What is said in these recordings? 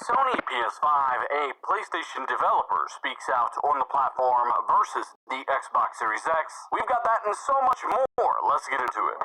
Sony PS5, a PlayStation developer, speaks out on the platform versus the Xbox Series X. We've got that and so much more. Let's get into it.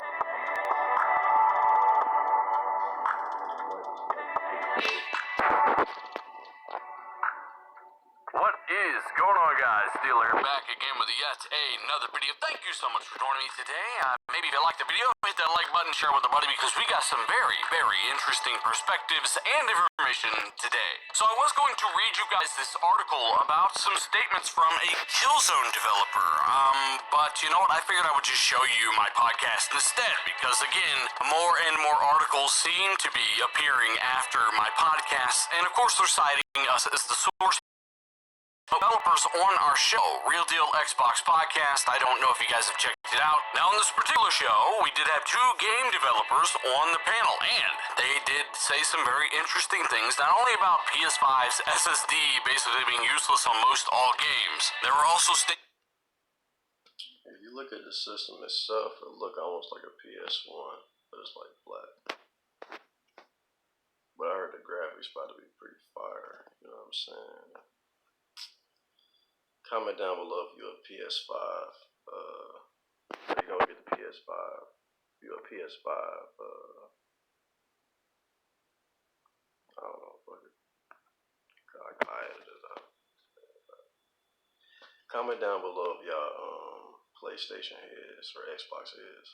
What is going on, guys? Steeler back again with yet another video. Thank you so much for joining me today. Maybe if you like the video, hit that like button, share with a buddy, because we got some very, very interesting perspectives and information today. So I was going to read you guys this article about some statements from a Killzone developer. But you know what? I figured I would just show you my podcast instead, because again, more and more articles seem to be appearing after my podcast, and of course they're citing us as the source. Developers on our show, Real Deal Xbox Podcast. I don't know if you guys have checked it out. Now, on this particular show, we did have two game developers on the panel, and they did say some very interesting things, not only about PS5's SSD basically being useless on most all games. There were also if you look at the system itself, it look almost like a PS1, but it's like black. But I heard the graphics about to be pretty fire, you know what I'm saying? Comment down below if you're a PS5. You don't get the PS5. If you're a PS5, I don't know, fuck it. I edited it out. Comment down below if y'all PlayStation is or Xbox is.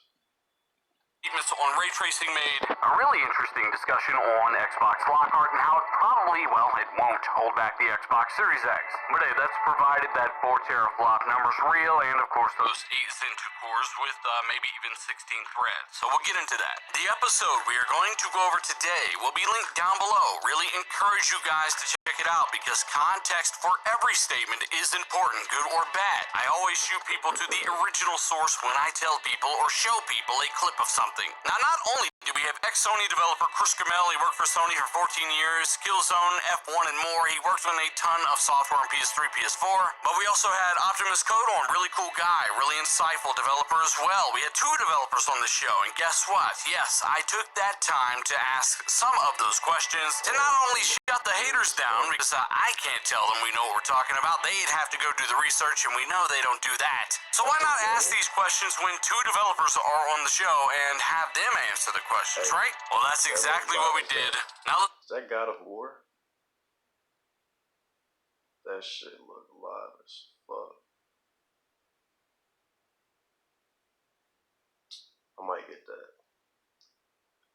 Statements on ray tracing made a really interesting discussion on Xbox Lockhart and how it probably, well, it won't hold back the Xbox Series X. But hey, that's provided that 4 teraflop number's real, and of course those 8 Zen 2 cores with maybe even 16 threads. So we'll get into that. The episode we are going to go over today will be linked down below. Really encourage you guys to check it out, because context for every statement is important, good or bad. I always shoot people to the original source when I tell people or show people a clip of something. Now, not only do we have ex-Sony developer Chris Gramell, he worked for Sony for 14 years, Killzone, F1, and more. He worked on a ton of software on PS3, PS4, but we also had Optimus Codon, really cool guy, really insightful developer as well. We had 2 developers on the show, and guess what? Yes, I took that time to ask some of those questions to not only shut the haters down, because I can't tell them we know what we're talking about. They'd have to go do the research, and we know they don't do that. So why not ask these questions when 2 developers are on the show and have them answer the questions, right? Well, that's exactly what we did. Now, is that God of War? That shit look live as fuck. I might get that.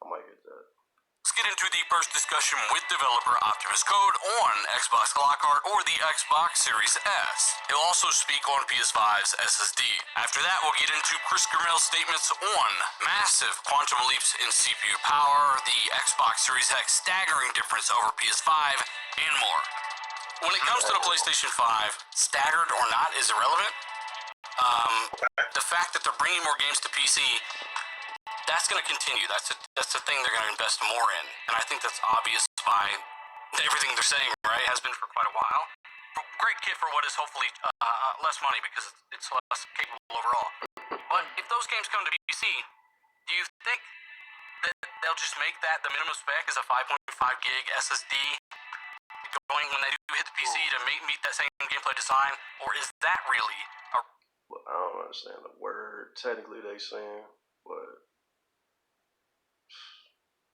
Let's get into the first discussion with developer Optimus Code on Xbox Lockhart or the Xbox Series S. He'll also speak on PS5's SSD. After that, we'll get into Chris Gramell's statements on massive quantum leaps in CPU power, the Xbox Series X staggering difference over PS5, and more. When it comes to the PlayStation 5, staggered or not is irrelevant. The fact that they're bringing more games to PC, that's going to continue. That's the thing they're going to invest more in. And I think that's obvious by everything they're saying, right? It has been for quite a while. Great kit for what is hopefully less money, because it's less capable overall. But if those games come to PC, do you think that they'll just make that the minimum spec is a 5.5 gig SSD going when they do hit the PC to meet that same gameplay design? Or is that really a... Well, I don't understand the word technically they saying, but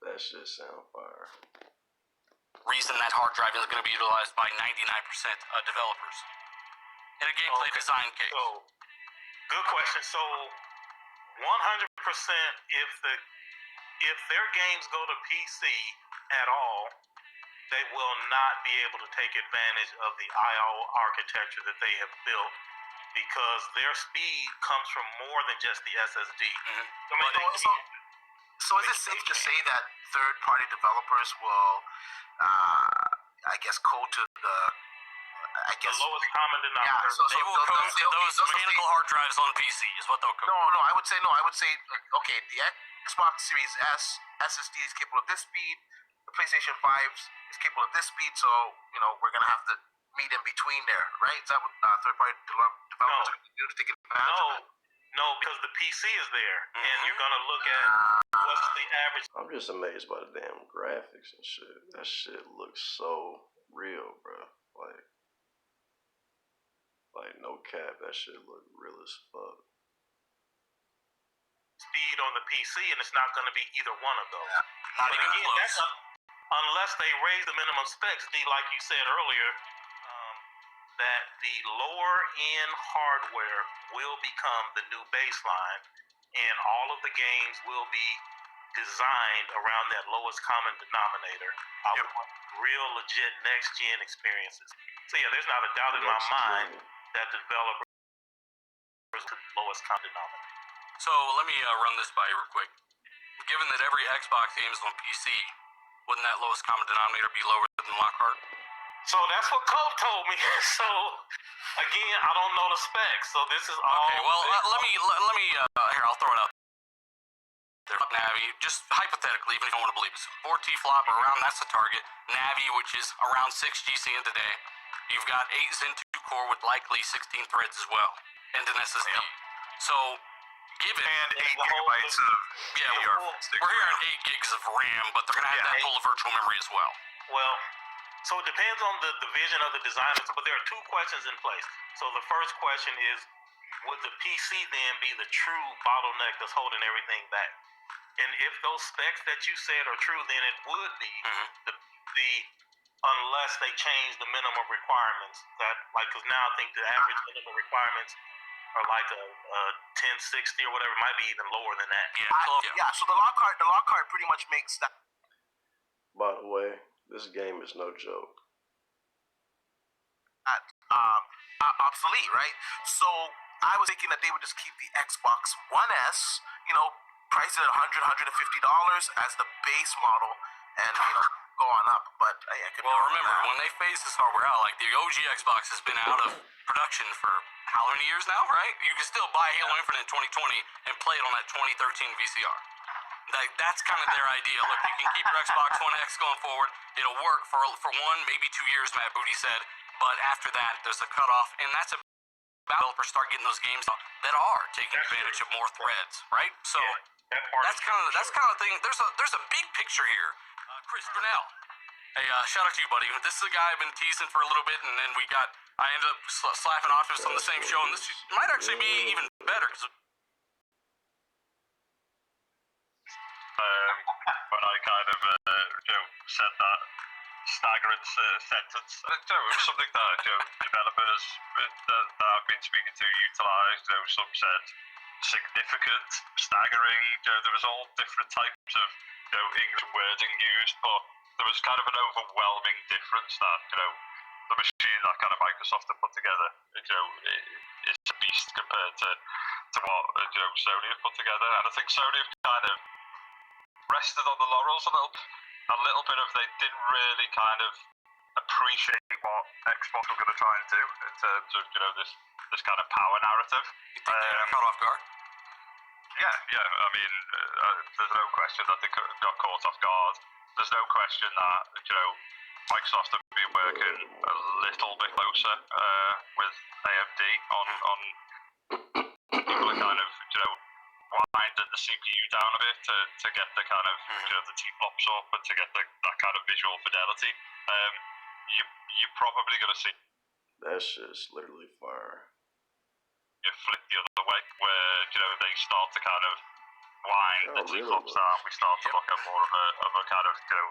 that shit sound fire. Reason that hard drive is going to be utilized by 99% of developers in a gameplay design case? So, good question. So, 100% if their games go to PC at all, they will not be able to take advantage of the IO architecture that they have built, because their speed comes from more than just the SSD. So is it safe to say that third-party developers will, I guess, code to the lowest common denominator? Yeah, so they will code to those mechanical hard drives on PC is what they'll code. No, I would say, okay, the Xbox Series S SSD is capable of this speed, the PlayStation 5 is capable of this speed, so, we're going to have to meet in between there, right? Is that what third-party developers are going to do to take advantage of it? No, because the PC is there, and you're gonna look at what's the average. I'm just amazed by the damn graphics and shit. That shit looks so real, bro. Like no cap, that shit look real as fuck. Speed on the PC, and it's not going to be either one of those. Not But even again, close. that's unless they raise the minimum specs, D, like you said earlier, that the lower end hardware will become the new baseline, and all of the games will be designed around that lowest common denominator. I would want real, legit next gen experiences. So yeah, there's not a doubt in my mind that developers are the lowest common denominator. So let me run this by you real quick. Given that every Xbox game is on PC, wouldn't that lowest common denominator be lower than Lockhart? So that's what Cope told me. So again, I don't know the specs. So this is all. Okay, well let me here, I'll throw it out there. Navi, just hypothetically, even if you don't want to believe it, 4T flop around, that's the target. Navi, which is around 6 GCN today. You've got 8 Zen 2 core with likely 16 threads as well, and an SSD. So given And 8 gigabytes of we're hearing 8 gigs of RAM, but they're gonna have that full of virtual memory as well. Well, so it depends on the vision of the designers, but there are 2 questions in place. So the first question is, would the PC then be the true bottleneck that's holding everything back? And if those specs that you said are true, then it would be the unless they change the minimum requirements. That because now I think the average minimum requirements are like a 1060 or whatever, might be even lower than that. So the Lockhart pretty much makes that. By the way, this game is no joke. Obsolete, right? So I was thinking that they would just keep the Xbox One S, priced at $100, $150 as the base model, and go on up. But I could. Well, remember when they phased this hardware out, like the OG Xbox has been out of production for how many years now, right? You can still buy Halo Infinite in 2020 and play it on that 2013 VCR. That's kind of their idea. Look, you can keep your Xbox One X going forward. It'll work for 1, maybe 2 years, Matt Booty said. But after that, there's a cutoff, and that's about developers start getting those games that are taking advantage of more threads, right? So that's kind of the thing. There's a big picture here. Chris Brunel, hey, shout out to you, buddy. This is a guy I've been teasing for a little bit, and then I ended up slapping Optimus on the same show, and this might actually be even better. When I kind of said that staggering sentence, it was something that developers that I've been speaking to utilised. Some said significant, staggering. There was all different types of English wording used, but there was kind of an overwhelming difference that the machine that kind of Microsoft have put together, it's a beast compared to what Sony have put together, and I think Sony have kind of rested on the laurels a little bit of they didn't really kind of appreciate what Xbox were going to try and do in terms of this kind of power narrative. You think they got caught off guard? Yeah. I mean, there's no question that they got caught off guard. There's no question that Microsoft have been working a little bit closer with AMD on people are kind of winding the CPU down a bit to get the kind of the T-flops up and to get that kind of visual fidelity. You're probably going to see that shit's literally fire. You flip the other way where they start to kind of wind the T-flops down. We start to look at more of a kind of 9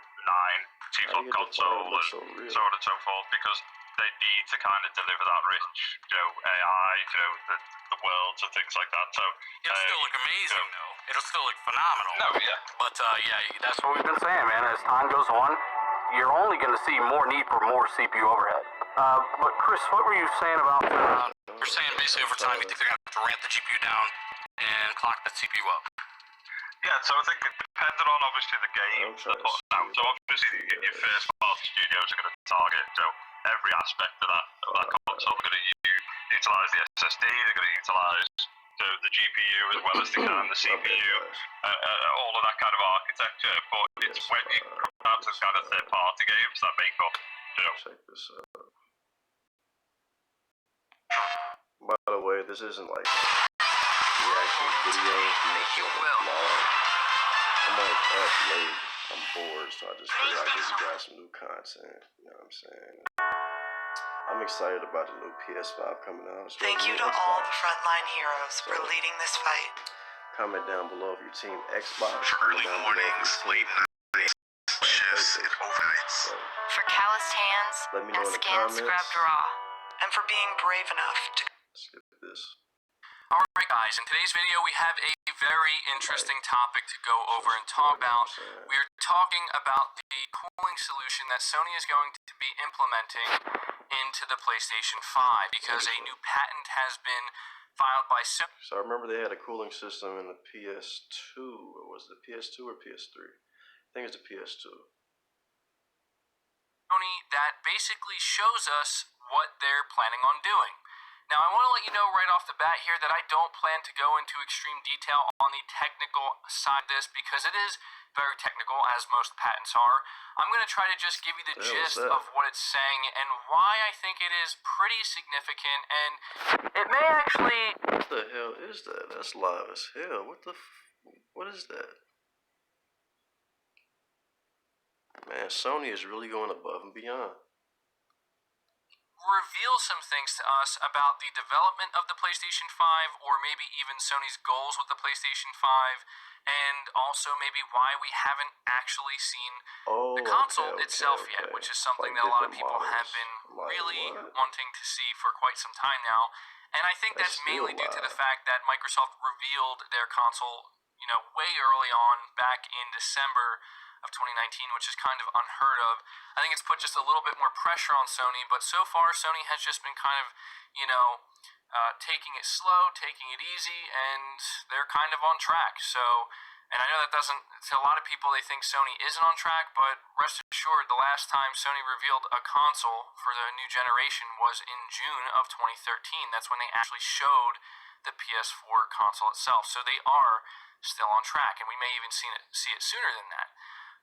T-flop console and so on and so forth, because they need to kind of deliver that rich AI, the worlds and things like that. So it'll still look amazing though. It'll still look phenomenal. No, yeah. But that's what we've been saying, man. As time goes on, you're only going to see more need for more CPU overhead. But Chris, what were you saying about? You're saying basically over time you think they're going to have to ramp the GPU down and clock that CPU up. Yeah, so I think depending on obviously the game they're putting out. So obviously your first party studios are going to target every aspect of that console. They're going to utilize the SSD. They're going to utilize the GPU as well as they can, the CPU, all of that kind of architecture. But it's when you come out to kind of third party games that make up. Check this out. By the way, this isn't like reaction videos, If you like a will. vlog. I'm like up late. I'm bored, so I just figured I'd just grab some new content. You know what I'm saying? I'm excited about the new PS5 coming out. Thank you to all the frontline heroes for leading this fight. Comment down below if you're team Xbox. For early mornings, late nights, shifts, and overnights. So, For calloused hands let me know and in the scan, comments. scrub, draw. And for being brave enough to Skip this. Alright guys, in today's video we have a very interesting topic to go over and talk about. We are talking about the cooling solution that Sony is going to be implementing into the PlayStation 5 because a new patent has been filed by Sony. So I remember they had a cooling system in the PS2. Or was it the PS2 or PS3? I think it's the PS2. That basically shows us what they're planning on doing. Now, I want to let you know right off the bat here that I don't plan to go into extreme detail on the technical side of this because it is very technical, as most patents are. I'm going to try to just give you the gist of what it's saying and why I think it is pretty significant, and it may actually... What the hell is that? That's live as hell. What is that? Man, Sony is really going above and beyond. Reveal some things to us about the development of the PlayStation 5, or maybe even Sony's goals with the PlayStation 5, and also maybe why we haven't actually seen the console itself yet, which is something that a lot of people have been really wanting to see for quite some time now. And I think that's mainly due to the fact that Microsoft revealed their console, way early on, back in December of 2019, which is kind of unheard of. I think it's put just a little bit more pressure on Sony, but so far Sony has just been kind of, taking it slow, taking it easy, and they're kind of on track. So, and I know that doesn't, to a lot of people, they think Sony isn't on track, but rest assured, the last time Sony revealed a console for the new generation was in June of 2013. That's when they actually showed the PS4 console itself. So they are still on track, and we may even see it sooner than that.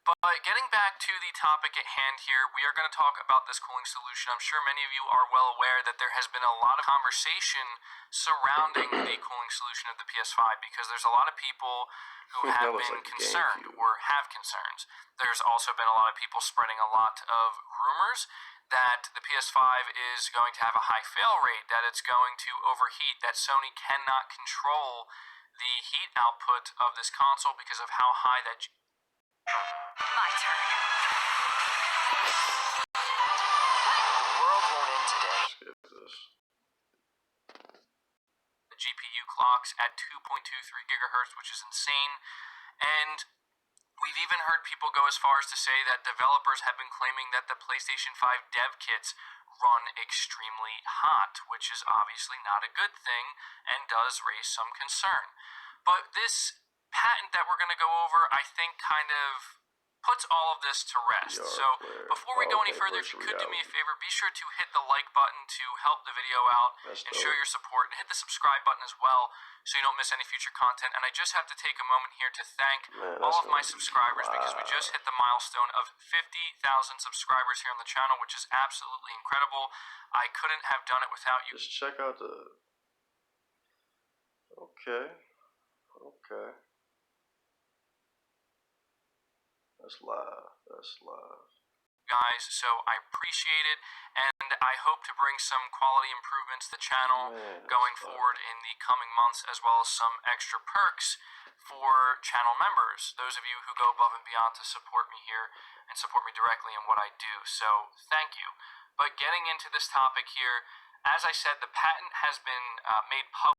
But getting back to the topic at hand here, we are going to talk about this cooling solution. I'm sure many of you are well aware that there has been a lot of conversation surrounding the cooling solution of the PS5 because there's a lot of people who have been concerned or have concerns. There's also been a lot of people spreading a lot of rumors that the PS5 is going to have a high fail rate, that it's going to overheat, that Sony cannot control the heat output of this console because of how high that... my turn. The world won't end today. Skip this. The GPU clocks at 2.23 gigahertz, which is insane. And we've even heard people go as far as to say that developers have been claiming that the PlayStation 5 dev kits run extremely hot, which is obviously not a good thing and does raise some concern. But this patent that we're going to go over, I think, kind of puts all of this to rest. So before we go any further, if you could do me a favor, be sure to hit the like button to help the video out and show your support, and hit the subscribe button as well so you don't miss any future content. And I just have to take a moment here to thank all of my subscribers because we just hit the milestone of 50,000 subscribers here on the channel, which is absolutely incredible. I couldn't have done it without you. Just check out the... Okay. That's live. Guys, so I appreciate it, and I hope to bring some quality improvements to the channel going forward in the coming months, as well as some extra perks for channel members, those of you who go above and beyond to support me here and support me directly in what I do. So thank you. But getting into this topic here, as I said, the patent has been made public.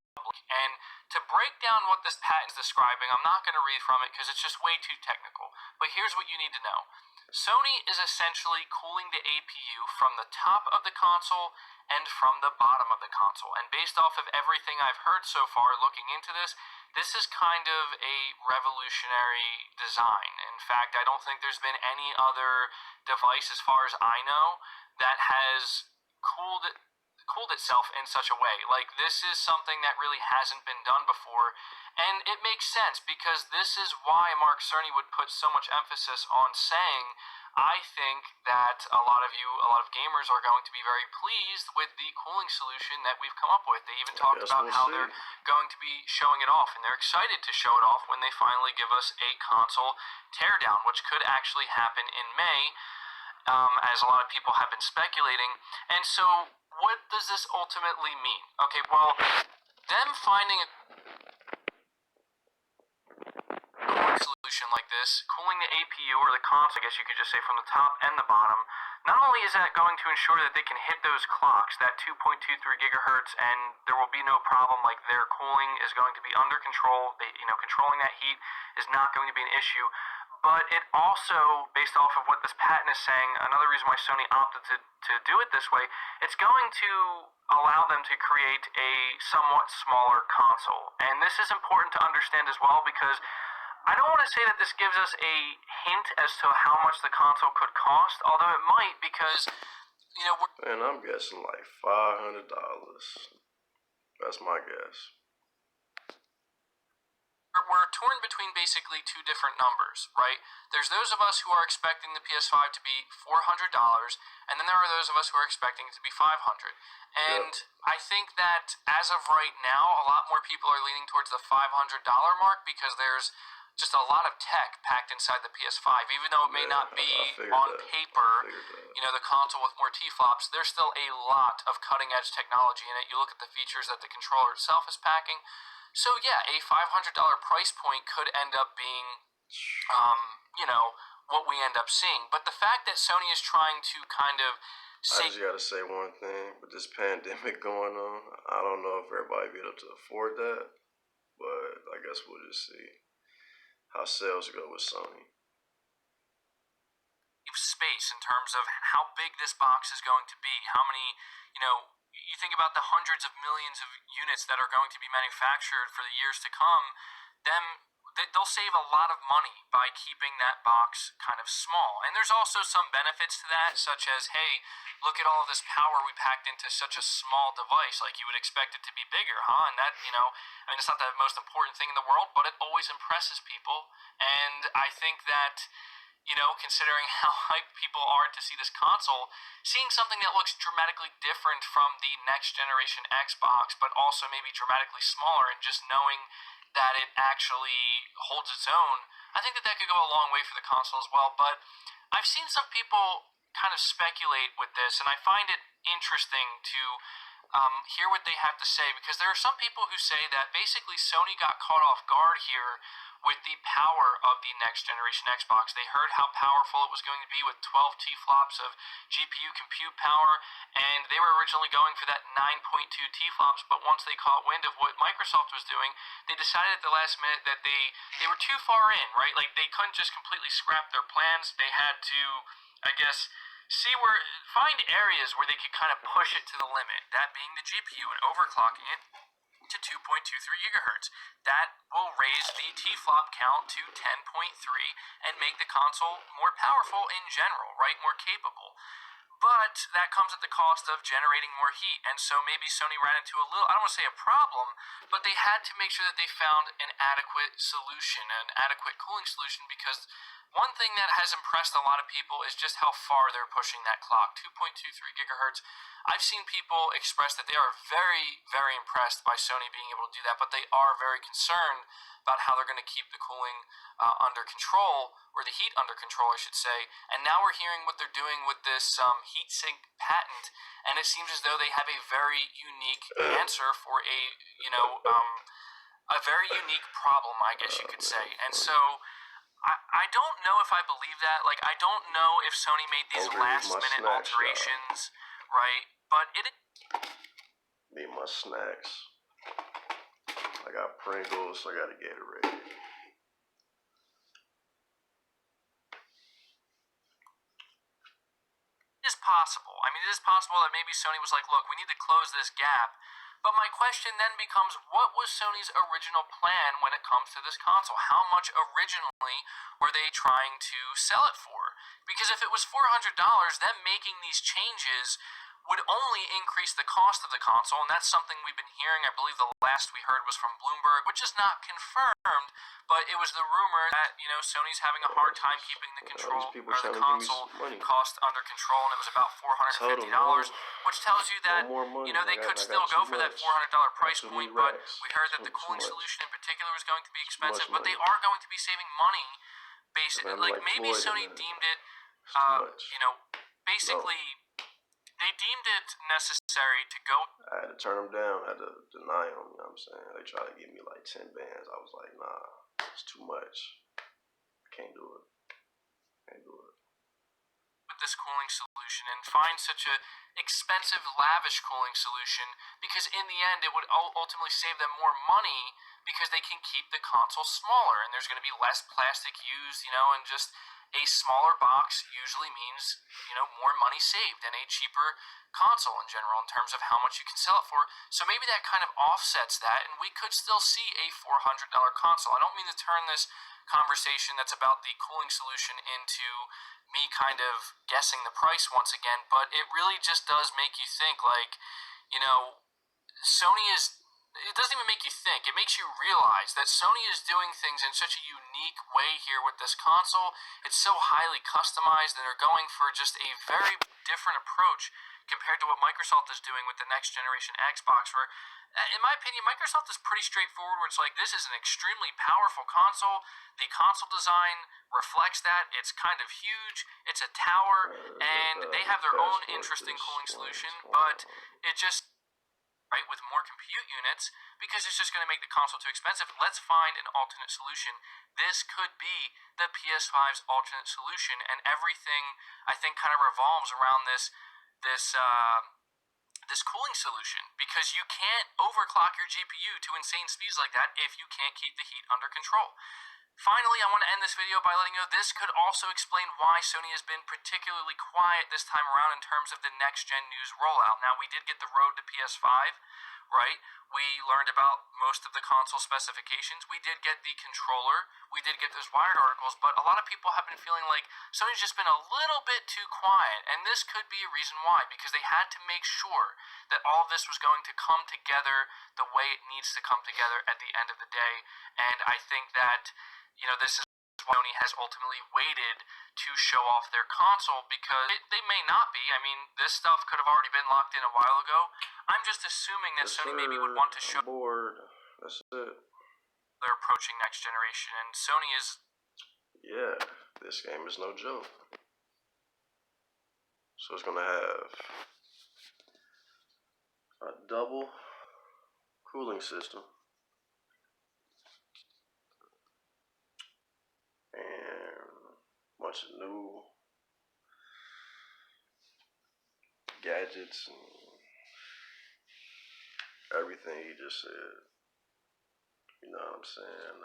And to break down what this patent is describing, I'm not going to read from it because it's just way too technical. But here's what you need to know. Sony is essentially cooling the APU from the top of the console and from the bottom of the console. And based off of everything I've heard so far looking into this, this is kind of a revolutionary design. In fact, I don't think there's been any other device, as far as I know, that has cooled itself in such a way. Like, this is something that really hasn't been done before, and it makes sense because this is why Mark Cerny would put so much emphasis on saying, I think that a lot of gamers are going to be very pleased with the cooling solution that we've come up with. They even talked guess about we'll how see. they're going to be showing it off, and they're excited to show it off when they finally give us a console teardown, which could actually happen in May, as a lot of people have been speculating. And so, what does this ultimately mean? Okay, well, them finding a cooling solution like this, cooling the APU or the console, I guess you could just say, from the top and the bottom, not only is that going to ensure that they can hit those clocks, that 2.23 gigahertz, and there will be no problem, like their cooling is going to be under control, controlling that heat is not going to be an issue, but it also, based off of what this patent is saying, another reason why Sony opted to do it this way, it's going to allow them to create a somewhat smaller console. And this is important to understand as well, because I don't want to say that this gives us a hint as to how much the console could cost, although it might, because, And I'm guessing like $500. That's my guess. we're torn between basically two different numbers, right? There's those of us who are expecting the PS5 to be $400, and then there are those of us who are expecting it to be $500. And I think that as of right now, a lot more people are leaning towards the $500 mark, because there's just a lot of tech packed inside the PS5. Even though it may not be on paper, the console with more T-flops, there's still a lot of cutting-edge technology in it. You look at the features that the controller itself is packing. So yeah, a $500 price point could end up being, what we end up seeing. But the fact that Sony is trying to kind of I just gotta say one thing, with this pandemic going on, I don't know if everybody be able to afford that, but I guess we'll just see how sales go with Sony. Space in terms of how big this box is going to be, how many, you think about the hundreds of millions of units that are going to be manufactured for the years to come, they'll save a lot of money by keeping that box kind of small. And there's also some benefits to that, such as, hey, look at all of this power we packed into such a small device. Like, you would expect it to be bigger, huh? And that, it's not the most important thing in the world, but it always impresses people. And I think that, considering how hyped people are to see this console, seeing something that looks dramatically different from the next generation Xbox, but also maybe dramatically smaller, and just knowing that it actually holds its own, I think that could go a long way for the console as well. But I've seen some people kind of speculate with this, and I find it interesting to hear what they have to say, because there are some people who say that basically Sony got caught off guard here with the power of the next generation Xbox. They heard how powerful it was going to be with 12 T-flops of GPU compute power, and they were originally going for that 9.2 T-flops, but once they caught wind of what Microsoft was doing, they decided at the last minute that they were too far in, right? Like, they couldn't just completely scrap their plans. They had to, I guess, find areas where they could kind of push it to the limit, that being the GPU and overclocking it to 2.23 gigahertz. That will raise the T-flop count to 10.3 and make the console more powerful in general, right? More capable. But that comes at the cost of generating more heat, and so maybe Sony ran into I don't want to say a problem, but they had to make sure that they found an adequate solution, an adequate cooling solution, because one thing that has impressed a lot of people is just how far they're pushing that clock, 2.23 gigahertz. I've seen people express that they are very, very impressed by Sony being able to do that, but they are very concerned about how they're going to keep the cooling under control, or the heat under control, I should say. And now we're hearing what they're doing with this heatsink patent, and it seems as though they have a very unique answer for a very unique problem, I guess you could say. And so I don't know if I believe that. Like, I don't know if Sony made these last-minute alterations, right? But Need my snacks. I got Pringles, I got a Gatorade. It is possible. I mean, it is possible that maybe Sony was like, look, we need to close this gap. But my question then becomes, what was Sony's original plan when it comes to this console? How much originally were they trying to sell it for? Because if it was $400, them making these changes would only increase the cost of the console, and that's something we've been hearing. I believe the last we heard was from Bloomberg, which is not confirmed, but it was the rumor that, you know, Sony's having a hard time keeping the control people or the trying to give me console some money. cost under control, and it was about $450, which tells you that, more money. you know, they I could got still too go for that much. $400 price Too point, many but racks. we heard that the Too cooling much. solution in particular was going to be expensive, but much they money. are going to be saving money. Basically, Man, like like maybe Floyd Sony in there. deemed it, It's too much. you know, basically they deemed it necessary to go. I had to turn them down. I had to deny them. You know what I'm saying? They tried to give me like 10 bands. I was like, nah, it's too much. I can't do it. Can't do it. With this cooling solution and find such a expensive, lavish cooling solution, because in the end it would ultimately save them more money because they can keep the console smaller and there's going to be less plastic used, you know, and just a smaller box usually means, you know, more money saved and a cheaper console in general in terms of how much you can sell it for. So maybe that kind of offsets that, and we could still see a $400 console. I don't mean to turn this conversation that's about the cooling solution into me kind of guessing the price once again, but it really just does make you think, like, you know, Sony is, it doesn't even make you think, it makes you realize that Sony is doing things in such a unique way here with this console. It's so highly customized, and they're going for just a very different approach compared to what Microsoft is doing with the next generation Xbox, where, in my opinion, Microsoft is pretty straightforward, where it's like, this is an extremely powerful console. The console design reflects that. It's kind of huge. It's a tower, and they have their own interesting cooling solution, but it just, right, with more compute units, because it's just going to make the console too expensive. Let's find an alternate solution. This could be the PS5's alternate solution, and everything, I think, kind of revolves around this cooling solution, because you can't overclock your GPU to insane speeds like that if you can't keep the heat under control. Finally, I want to end this video by letting you know this could also explain why Sony has been particularly quiet this time around in terms of the next-gen news rollout. Now, we did get the road to PS5, right? We learned about most of the console specifications. We did get the controller. We did get those Wired articles, but a lot of people have been feeling like Sony's just been a little bit too quiet, and this could be a reason why, because they had to make sure that all of this was going to come together the way it needs to come together at the end of the day, and I think that, you know, this is why Sony has ultimately waited to show off their console, because they may not be. I mean, this stuff could have already been locked in a while ago. I'm just assuming that Sony maybe would want to show That's it. they're approaching next generation, and Sony is. Yeah, this game is no joke. So it's gonna have a double cooling system and a bunch of new gadgets and everything he just said. You know what I'm saying?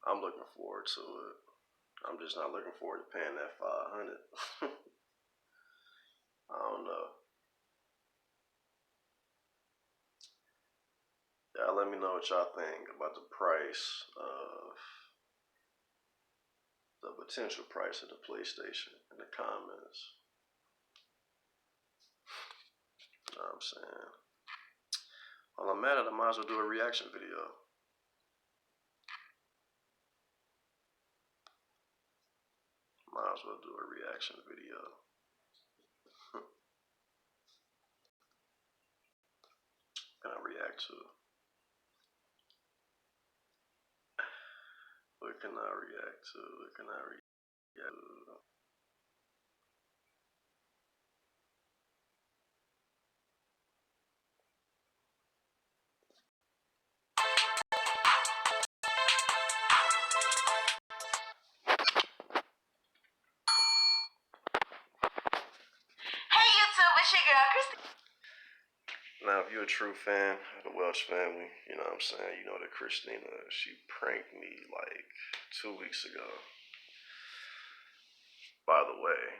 I'm looking forward to it. I'm just not looking forward to paying that $500. I don't know. Y'all let me know what y'all think about the price of the potential price of the PlayStation in the comments. You know what I'm saying? While I'm at it, I might as well do a reaction video. Might as well do a reaction video. Can I react to? What can I react to? What can I react to? Hey YouTube, it's your girl Christy. Now, if you're a true fan of the Welch family, you know what I'm saying, you know that Christina, she pranked me like 2 weeks ago. By the way,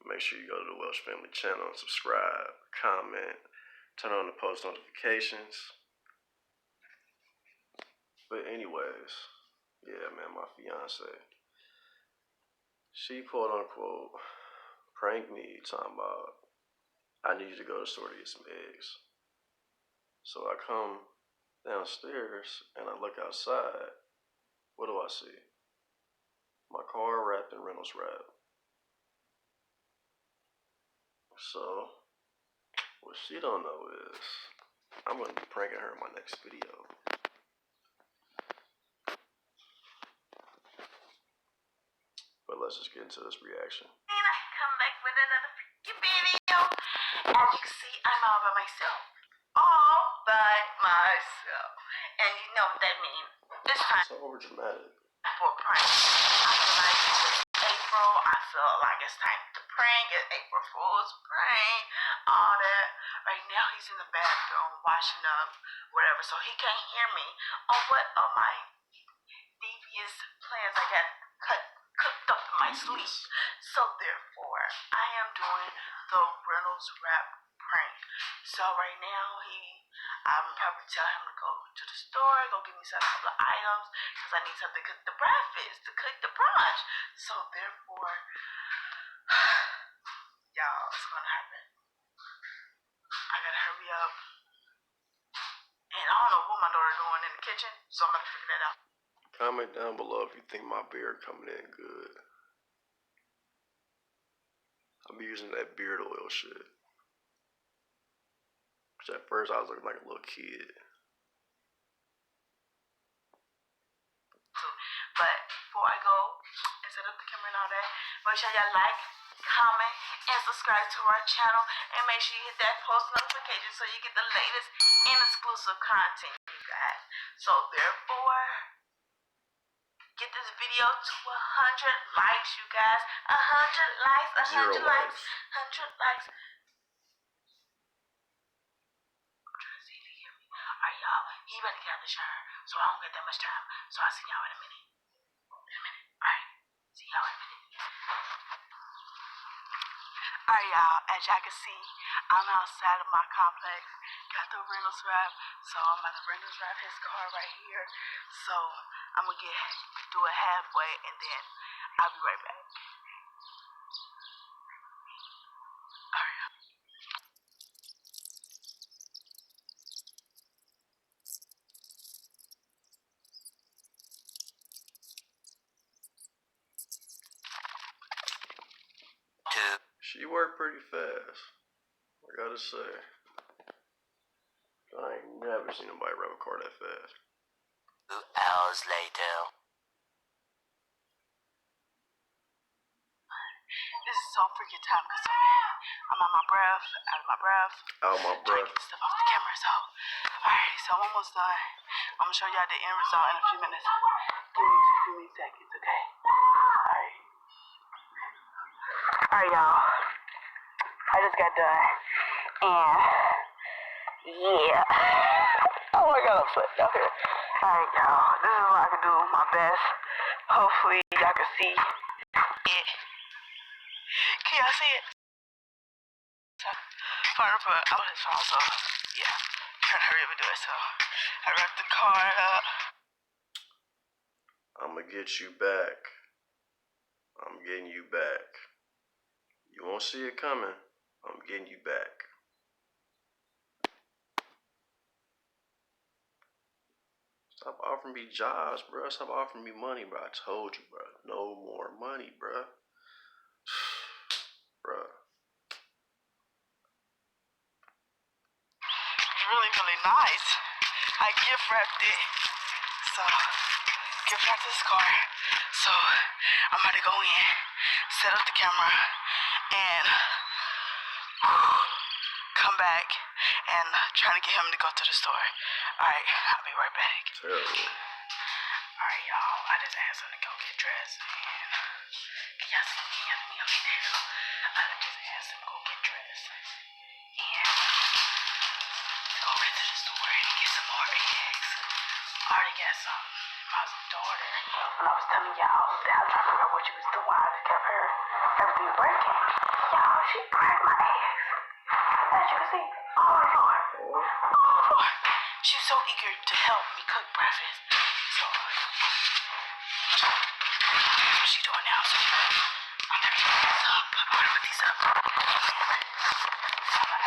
make sure you go to the Welch family channel and subscribe, comment, turn on the post notifications. But anyways, yeah, man, my fiance, she quote unquote pranked me talking about I need you to go to the store to get some eggs. So I come downstairs and I look outside. What do I see? My car wrapped in Reynolds wrap. So, what she don't know is I'm gonna be pranking her in my next video. But let's just get into this reaction. Come back with another video. As you can see, I'm all by myself. All by myself. And you know what that means. It's time So over dramatic. for a prank. I feel like it's April. I feel like it's time to prank. It's April Fool's prank. All that. Right now he's in the bathroom washing up, whatever, so he can't hear me on what of my devious plans I got cooked up in my sleep. So therefore, I am doing the Reynolds wrap prank. So right now, I'm probably tell him to go to the store, go get me some couple of items, because I need something to cook the breakfast, to cook the brunch. So therefore, y'all, it's gonna happen. I gotta hurry up. And I don't know what my daughter doing in the kitchen, so I'm gonna figure that out. Comment down below if you think my beard coming in good. I'll be using that beard oil shit. Cause at first I was looking like a little kid. But before I go and set up the camera and all that, make sure y'all like, comment, and subscribe to our channel. And make sure you hit that post notification so you get the latest and exclusive content, you guys. So therefore, get this video to 100 likes, you guys. 100 likes, 100 likes, 100 likes. I'm trying to see if he hear me. Alright, y'all. He better get out the shower, so I don't get that much time. So I'll see y'all in a minute. Alright. See y'all in a minute. Alright, y'all. As y'all can see, I'm outside of my complex. Got the Reynolds wrap. So I'm about to Reynolds wrap his car right here. So I'm gonna do it halfway and then I'll be right back. She worked pretty fast, I gotta say. I ain't never seen nobody wrap a car that fast. 2 hours later. This is so freaking time consuming. I'm out of my breath. Out my Trying breath. to get this stuff off the camera. So, alright, so I'm almost done. I'm gonna show y'all the end result in a few minutes. Give me seconds, okay? Alright. Alright, y'all. I just got done. And, yeah. Oh my god, I'm sweating out here. Alright, y'all. This is what I can do my best. Hopefully, y'all can see it. Can y'all see it? Fire, but I was his phone, so yeah. Trying to hurry up and do it, so I wrapped the car up. I'ma get you back. I'm getting you back. You won't see it coming. I'm getting you back. Stop offering me jobs, bro. Stop offering me money, bro. I told you, bro. No more money, bro. Bruh. Really, really nice. I gift wrapped it. So, gift wrapped this car. So, I'm about to go in, set up the camera, and come back and trying to get him to go to the store. Alright, I'll be right back. Terrible. Alright, y'all. I just asked him to go get dressed. And can y'all see me up there? I just asked him to go get dressed. And go into the store and get some more eggs. I already got some. My daughter, when I was telling y'all that I'm trying to figure out what she was doing, I just kept her everything breaking. Y'all, she cracked my eggs. As you can see, all on the floor. All on the floor. She's so eager to help me cook breakfast. So, what's she doing now? So, I'm gonna put these up. I'm gonna put these up. So, I'm gonna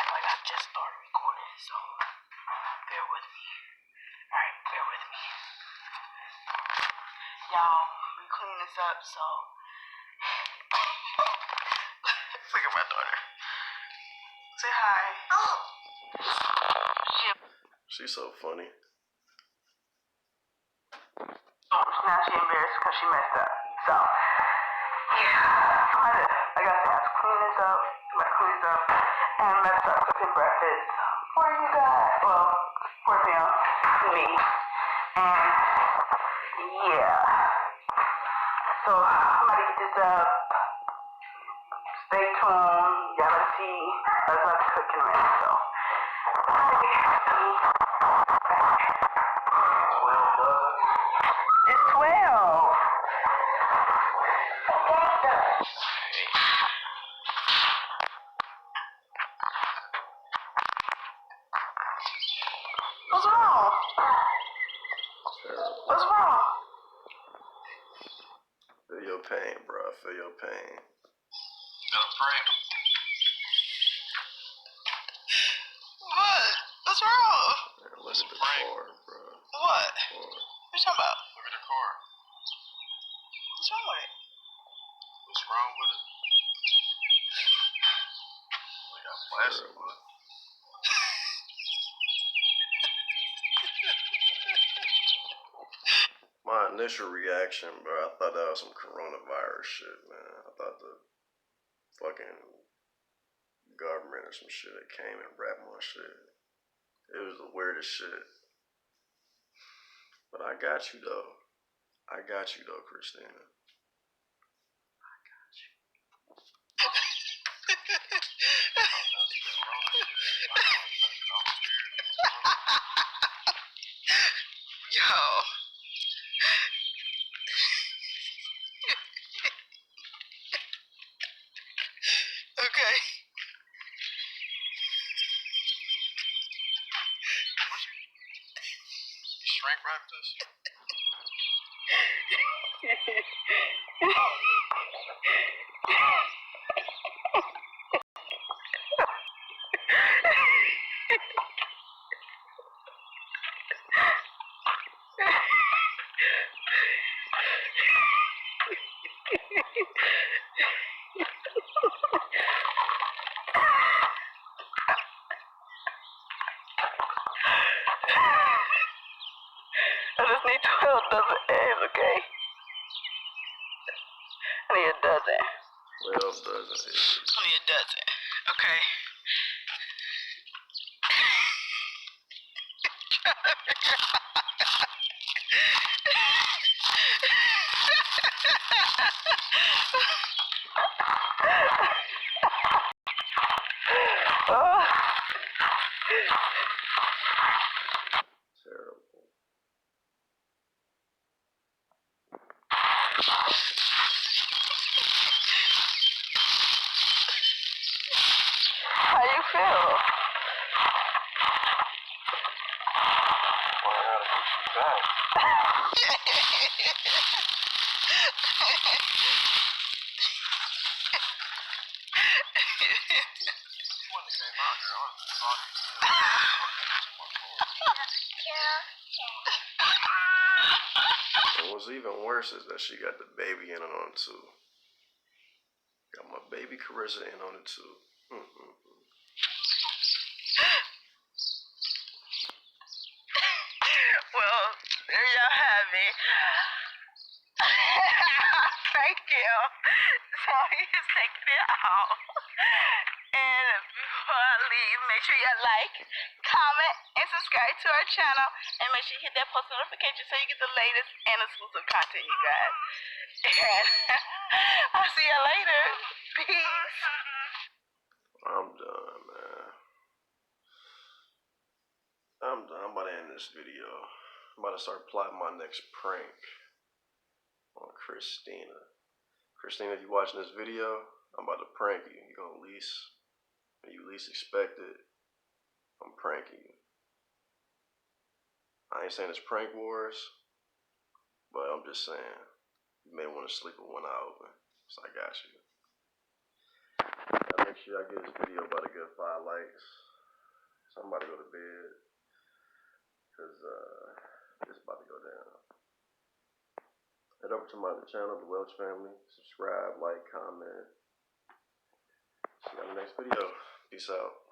cleans up, so look at my daughter. Say hi. Oh. She's so funny. Now she embarrassed because she messed up. So, yeah, I got to clean this up, and let's start cooking breakfast for you guys. Well, for them, me, and yeah. So I'm about to get this up. Stay tuned. Y'all let's see. Let's not cook in a minute. So, it's 12. What's wrong? Terrible. What's wrong? Feel your pain, bro. Feel your pain. Gotta pray. What? What's wrong? Man, look at the car, bro. What? What you talking about? Look at the car. What's wrong with it? What's wrong with it? We got plastic on it. My initial reaction, bro, I thought that was some coronavirus shit, man. I thought the fucking government or some shit that came and wrapped my shit. It was the weirdest shit. But I got you, though. I got you, though, Christina. I got you. Yo. Okay. Shrink wrap this? I just need 12 dozen eggs, okay? I need a dozen. 12 dozen eggs. I need a dozen, okay? Oh. Terrible. How you feel? Well, I gotta get you back. You wouldn't have came out here. I would have thought you And what's even worse is that she got the baby in on it, too. Got my baby Carissa in on it, too. Well, there y'all have it. Thank you. So he's taking it off. And before I leave, make sure you like, comment, and subscribe to our channel. And make sure you hit that post notification so you get the latest and exclusive content, you guys. And I'll see you later. Peace. I'm done, man. I'm done. I'm about to end this video. I'm about to start plotting my next prank on Christina. Christina, if you're watching this video, I'm about to prank you. You're gonna when you least expect it, I'm pranking you. I ain't saying it's prank wars, but I'm just saying you may want to sleep with one eye open. So I got you. Now make sure I give this video about a good 5 likes. So I'm about to go to bed. Cause it's about to go down. It over to my other channel, The Welch Family. Subscribe, like, comment. See you on the next video. Peace out.